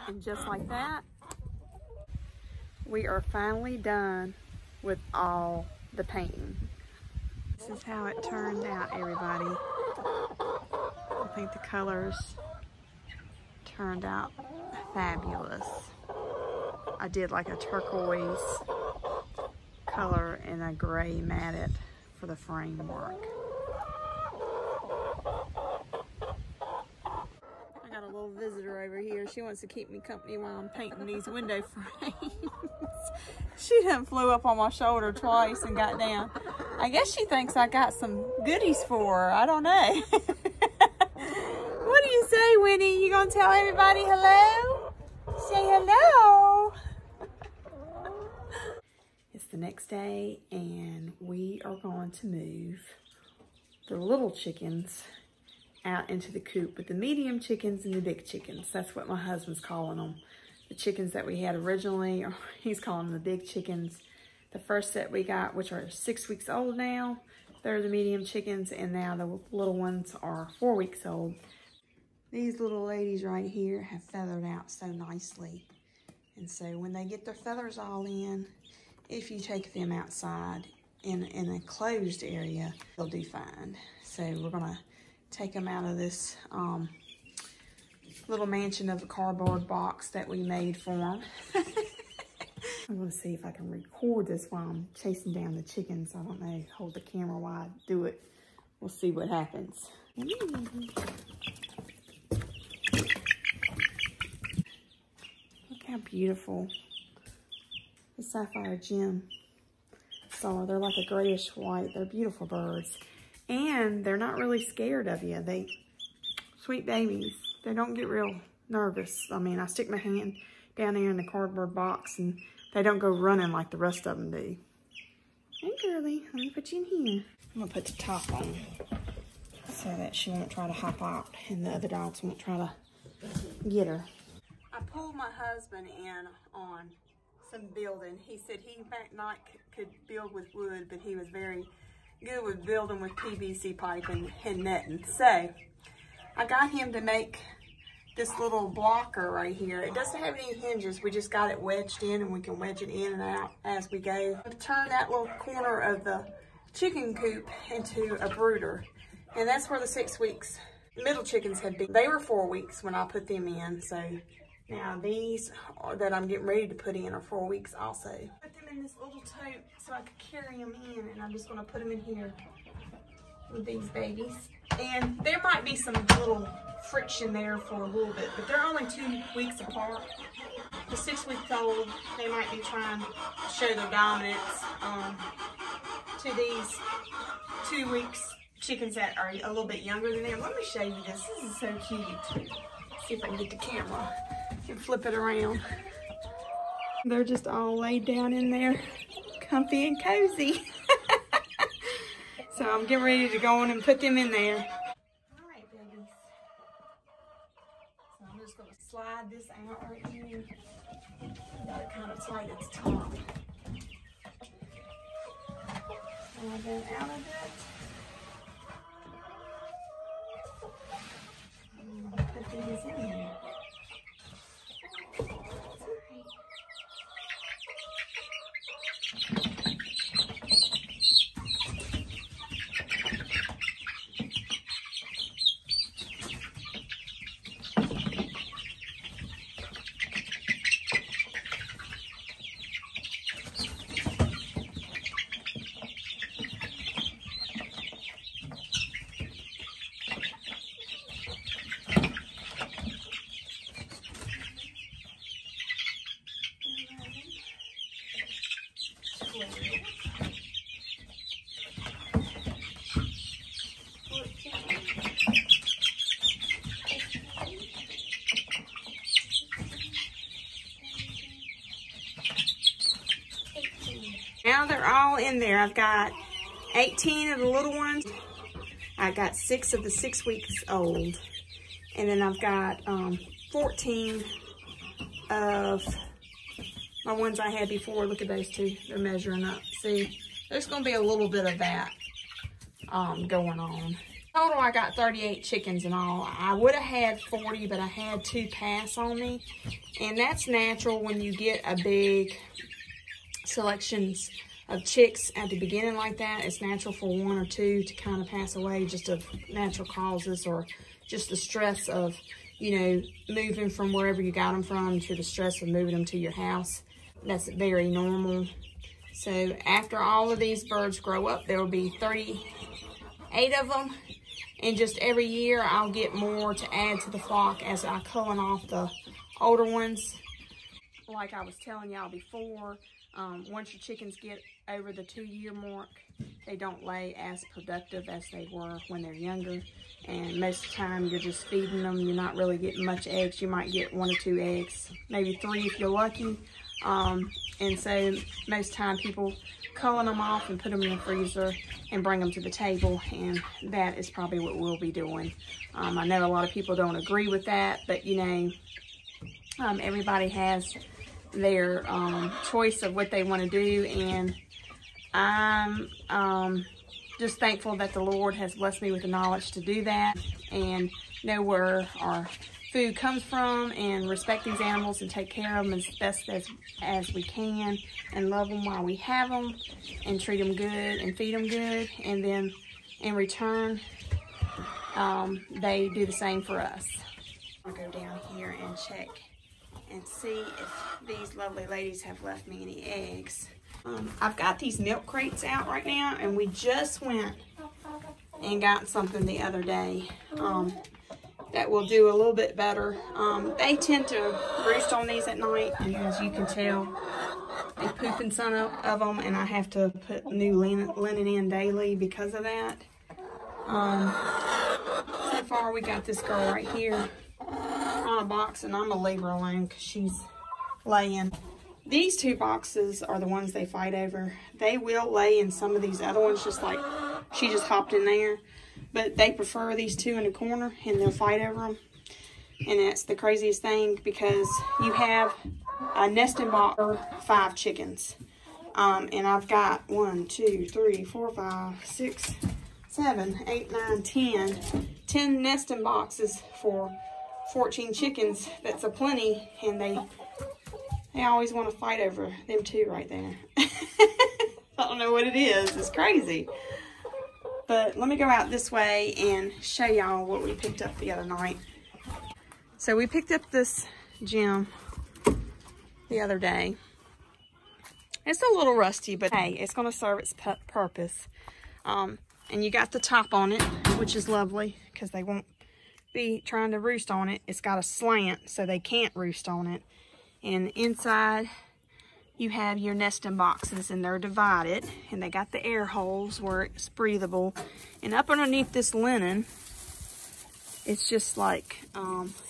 And just like that, we are finally done with all the painting. This is how it turned out, everybody. I think the colors turned out fabulous. I did like a turquoise color and a gray matted for the framework. I got a little visitor over here. She wants to keep me company while I'm painting these window frames. She done flew up on my shoulder twice and got down. I guess she thinks I got some goodies for her. I don't know. What do you say, Winnie? You gonna tell everybody hello? Say hello. It's the next day and we are going to move the little chickens out into the coop with the medium chickens and the big chickens. That's what my husband's calling them. The chickens that we had originally, or he's calling them the big chickens. The first set we got, which are 6 weeks old now, they're the medium chickens, and now the little ones are 4 weeks old. These little ladies right here have feathered out so nicely. And so when they get their feathers all in, if you take them outside in a closed area, they'll do fine. So we're gonna take them out of this little mansion of a cardboard box that we made for them. I'm gonna see if I can record this while I'm chasing down the chickens. I don't know, hold the camera while I do it. We'll see what happens. Look how beautiful the sapphire gem are. They're like a grayish white. They're beautiful birds. And they're not really scared of you. They, sweet babies. They don't get real nervous. I mean, I stick my hand down there in the cardboard box and they don't go running like the rest of them do. Hey, girlie, let me put you in here. I'm gonna put the top on so that she won't try to hop out and the other dogs won't try to get her. I pulled my husband in on some building. He said he might not could build with wood, but he was very good with building with PVC piping and netting. So I got him to make this little blocker right here. It doesn't have any hinges. We just got it wedged in and we can wedge it in and out as we go. To turn that little corner of the chicken coop into a brooder. And that's where the 6 weeks middle chickens had been. They were 4 weeks when I put them in. So now these that I'm getting ready to put in are 4 weeks also. Put them in this little tote so I could carry them in, and I'm just gonna put them in here with these babies. And there might be some little friction there for a little bit, but they're only 2 weeks apart. The 6 weeks old, they might be trying to show their dominance to these 2 weeks chickens that are a little bit younger than them. Let me show you this. This is so cute. See if I can get the camera and flip it around. They're just all laid down in there, comfy and cozy. So I'm getting ready to go in and put them in there. All right, babies. So I'm just going to slide this out right here. Got it kind of tight at the top. Slide that out of it. I'm going to put these in there. Now they're all in there. I've got 18 of the little ones. I got 6 of the 6 weeks old. And then I've got 14 of my ones I had before. Look at those two. They're measuring up. See, there's going to be a little bit of that going on. Total, I got 38 chickens in all. I would have had 40, but I had 2 pass on me. And that's natural when you get a big selections of chicks at the beginning like that. It's natural for 1 or 2 to kind of pass away just of natural causes, or just the stress of, you know, moving from wherever you got them from to the stress of moving them to your house. That's very normal. So after all of these birds grow up, there will be 38 of them. And just every year, I'll get more to add to the flock as I culling off the older ones. Like I was telling y'all before, once your chickens get over the 2-year mark, they don't lay as productive as they were when they're younger. And most of the time, you're just feeding them. You're not really getting much eggs. You might get 1 or 2 eggs, maybe 3 if you're lucky. And so most of the time, people culling them off and put them in the freezer and bring them to the table, and that is probably what we'll be doing. I know a lot of people don't agree with that, but you know, everybody has their choice of what they want to do, and I'm just thankful that the Lord has blessed me with the knowledge to do that and know where our food comes from, and respect these animals and take care of them as best as we can, and love them while we have them, and treat them good and feed them good, and then in return they do the same for us. I'll go down here and check and see if these lovely ladies have left me any eggs. I've got these milk crates out right now, and we just went and got something the other day that will do a little bit better. They tend to roost on these at night, and as you can tell, they poop in some of them, and I have to put new linen in daily because of that. So far, we got this girl right here on a box, and I'm gonna leave her alone because she's laying. These 2 boxes are the ones they fight over. They will lay in some of these other ones, just like she just hopped in there. But they prefer these 2 in the corner, and they'll fight over them. And that's the craziest thing, because you have a nesting box for 5 chickens. And I've got 1, 2, 3, 4, 5, 6, 7, 8, 9, 10 nesting boxes for 14 chickens. That's a plenty, and they always want to fight over them 2 right there. I don't know what it is. It's crazy. But let me go out this way and show y'all what we picked up the other night. So we picked up this gem the other day. It's a little rusty, but hey, it's going to serve its purpose. And you got the top on it, which is lovely because they won't be trying to roost on it. It's got a slant, so they can't roost on it. And inside, you have your nesting boxes, and they're divided, and they got the air holes where it's breathable. And up underneath this linen, it's just like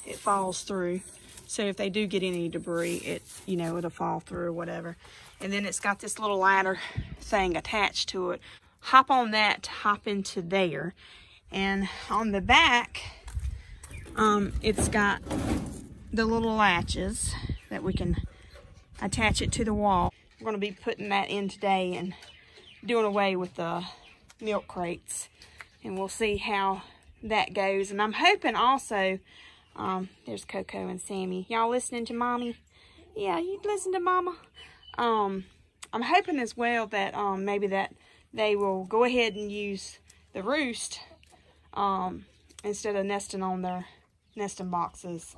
it falls through. So if they do get any debris, it'll fall through or whatever. And then it's got this little ladder thing attached to it. Hop on that to hop into there. And on the back, it's got the little latches that we can attach it to the wall. We're going to be putting that in today and doing away with the milk crates. And we'll see how that goes. And I'm hoping also, there's Coco and Sammy. Y'all listening to Mommy? Yeah, you listen to Mama? I'm hoping as well that maybe that they will go ahead and use the roost instead of nesting on their nesting boxes,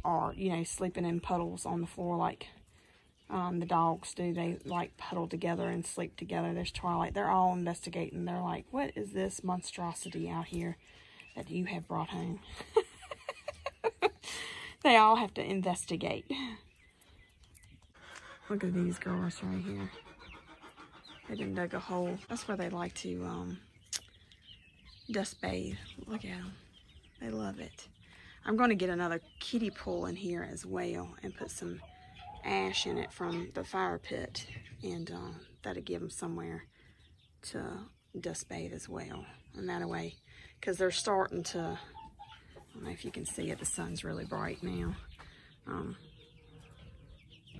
or, sleeping in puddles on the floor like the dogs do. They like puddle together and sleep together. There's Twilight. They're all investigating. They're like, what is this monstrosity out here that you have brought home? They all have to investigate. Look at these girls right here. They done dug a hole. That's where they like to dust bathe. Look at them. They love it. I'm going to get another kiddie pool in here as well and put some ash in it from the fire pit, and that'll give them somewhere to dust bathe as well. And that way, because they're starting to, I don't know if you can see it, the sun's really bright now,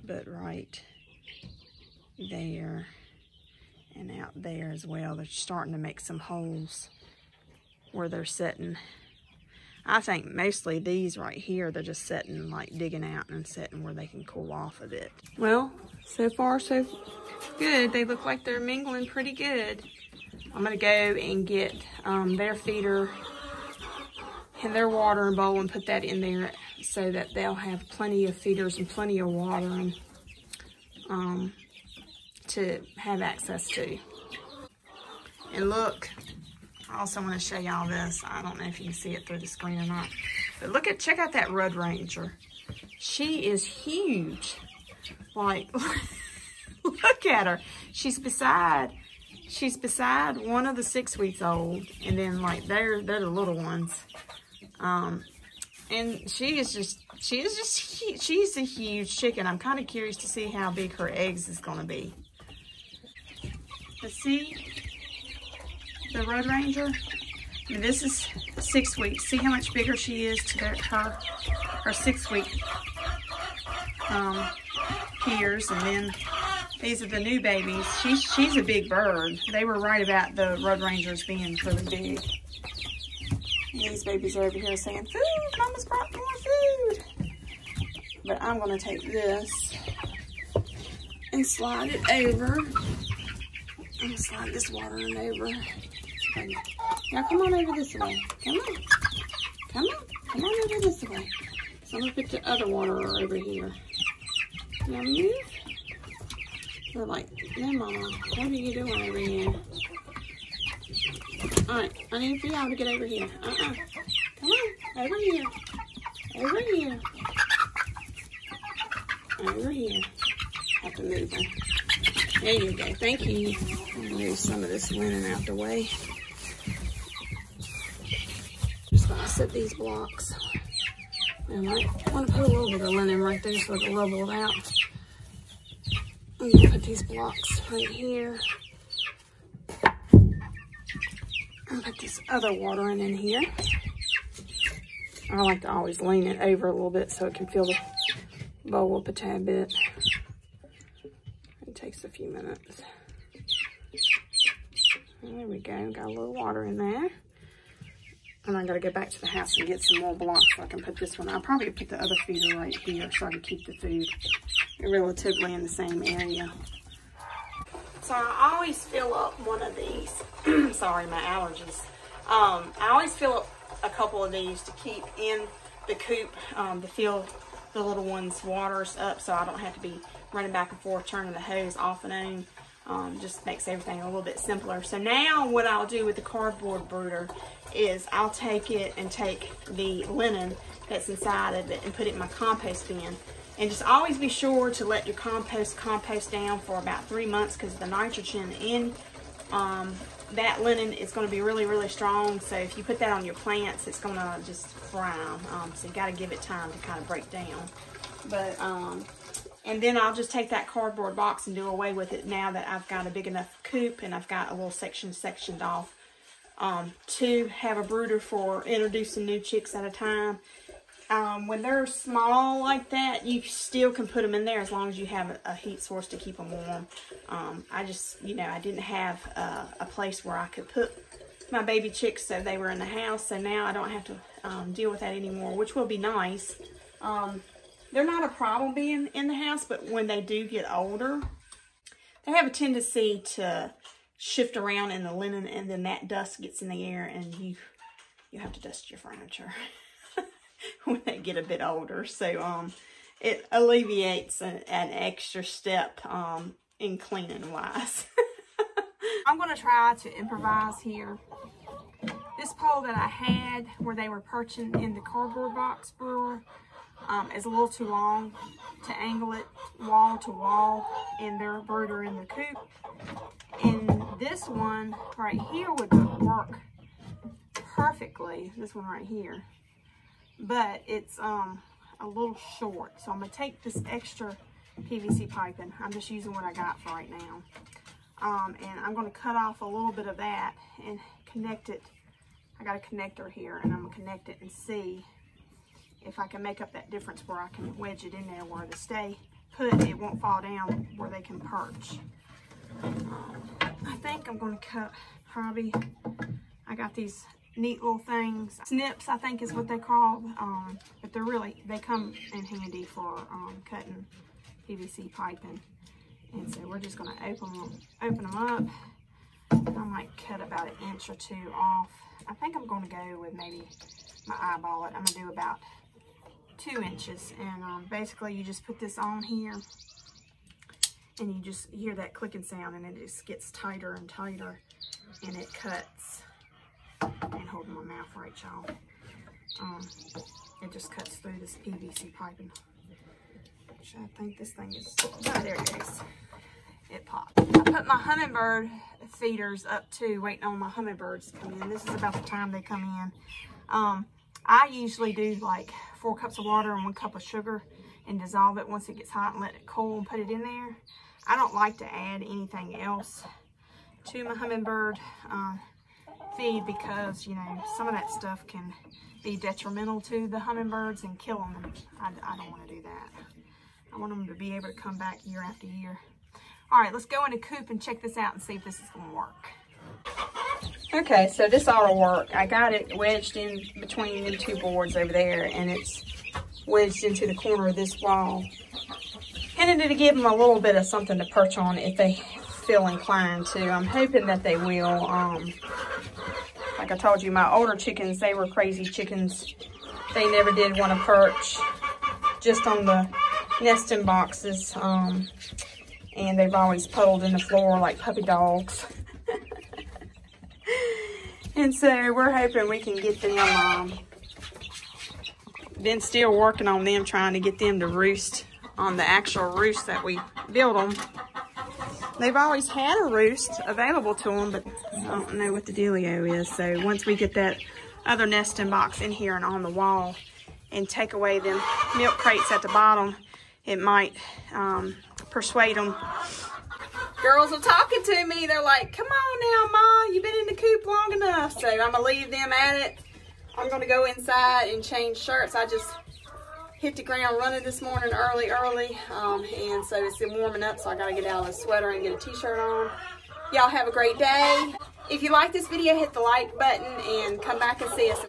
but right there and out there as well, they're starting to make some holes where they're sitting. I think mostly these right here, they're just sitting, like digging out and sitting where they can cool off a bit. Well, so far so good. They look like they're mingling pretty good. I'm gonna go and get their feeder and their watering bowl and put that in there so that they'll have plenty of feeders and plenty of watering to have access to. And look, I also want to show y'all this. I don't know if you can see it through the screen or not, but check out that Red Ranger. She is huge. Like, look at her. She's beside one of the 6 weeks old, and then like they're the little ones. And she's a huge chicken. I'm kind of curious to see how big her eggs is going to be. Let's see the Red Ranger. And this is 6 weeks. See how much bigger she is to her 6 week peers. And then these are the new babies. She's a big bird. They were right about the Red Rangers being really big. And these babies are over here saying, food, Mama's brought more food. But I'm gonna take this and slide it over. I'm gonna slide this watering over. Now come on over this way. Come on. Come on. Come on over this way. So I'm gonna put the other waterer over here. Now move. They're like, no mama, what are you doing over here? Alright, I need for y'all to get over here. Come on, over here. Over here. Over here. Have to move them. There you go. Thank you. I'm gonna move some of this linen out the way. Just gonna set these blocks. And I want to put a little bit of linen right there so it'll level it out. I'm gonna put these blocks right here. I'll put this other watering in here. I like to always lean it over a little bit so it can fill the bowl up a tad bit. It takes a few minutes. There we go, got a little water in there. And I gotta go back to the house and get some more blocks so I can put this one. I'll probably put the other feeder right here so I can keep the food relatively in the same area. So I always fill up one of these. Sorry, my allergies. I always fill up a couple of these to keep in the coop to fill the little ones' waters up so I don't have to be running back and forth turning the hose off and on. Just makes everything a little bit simpler. So now what I'll do with the cardboard brooder is I'll take it and take the linen that's inside of it and put it in my compost bin. And just always be sure to let your compost down for about 3 months because the nitrogen in that linen is going to be really, really strong. So if you put that on your plants, it's going to just fry them. So you got to give it time to kind of break down. But and then I'll just take that cardboard box and do away with it now that I've got a big enough coop and I've got a little section sectioned off to have a brooder for introducing new chicks at a time. When they're small like that, you still can put them in there as long as you have a heat source to keep them warm. I just, I didn't have a place where I could put my baby chicks, so they were in the house. So now I don't have to deal with that anymore, which will be nice. They're not a problem being in the house, but when they do get older, they have a tendency to shift around in the linen, and then that dust gets in the air, and you have to dust your furniture when they get a bit older. So it alleviates an extra step in cleaning wise. I'm going to try to improvise here. This pole that I had where they were perching in the cardboard box brewer is a little too long to angle it wall to wall in their brooder in the coop. And this one right here would work perfectly, this one right here. But it's a little short. So I'm going to take this extra PVC piping. I'm just using what I got for right now. And I'm going to cut off a little bit of that and connect it. I got a connector here, and I'm going to connect it and see if I can make up that difference where I can wedge it in there where to stay put, it won't fall down where they can perch. I think I'm going to cut probably, I got these neat little things. Snips, I think is what they're called. But they come in handy for cutting PVC piping. And so we're just gonna open them up. I might cut about 1 inch or 2 off. I think I'm gonna go with maybe my eyeball it. I'm gonna do about 2 inches. And basically you just put this on here and you just hear that clicking sound, and it just gets tighter and tighter, and it cuts. And holding my mouth right, y'all. It just cuts through this PVC piping. Which I think this thing is, oh, there it goes. It popped. I put my Hummingbird feeders up too, waiting on my hummingbirds to come in. This is about the time they come in. I usually do like 4 cups of water and 1 cup of sugar and dissolve it once it gets hot and let it cool and put it in there. I don't like to add anything else to my hummingbird feed because, you know, some of that stuff can be detrimental to the hummingbirds and kill them. And I don't want to do that. I want them to be able to come back year after year. All right, let's go in the coop and check this out and see if this is going to work. Okay, so this ought to work. I got it wedged in between them 2 boards over there, and it's wedged into the corner of this wall. And it'll give them a little bit of something to perch on if they feel inclined to. I'm hoping that they will. Like I told you, my older chickens, they were crazy chickens. They never did want to perch just on the nesting boxes. And they've always puddled in the floor like puppy dogs. And so we're hoping we can get them, been still working on them, trying to get them to roost on the actual roost that we build them. They've always had a roost available to them, but I don't know what the dealio is. So once we get that other nesting box in here and on the wall and take away them milk crates at the bottom, it might persuade them. Girls are talking to me. They're like, come on now, Ma, you've been in the coop long enough. So I'm gonna leave them at it. I'm gonna go inside and change shirts. I just hit the ground running this morning early. And so it's been warming up, so I gotta get out of the sweater and get a t-shirt on. Y'all have a great day. If you like this video, hit the like button and come back and see us.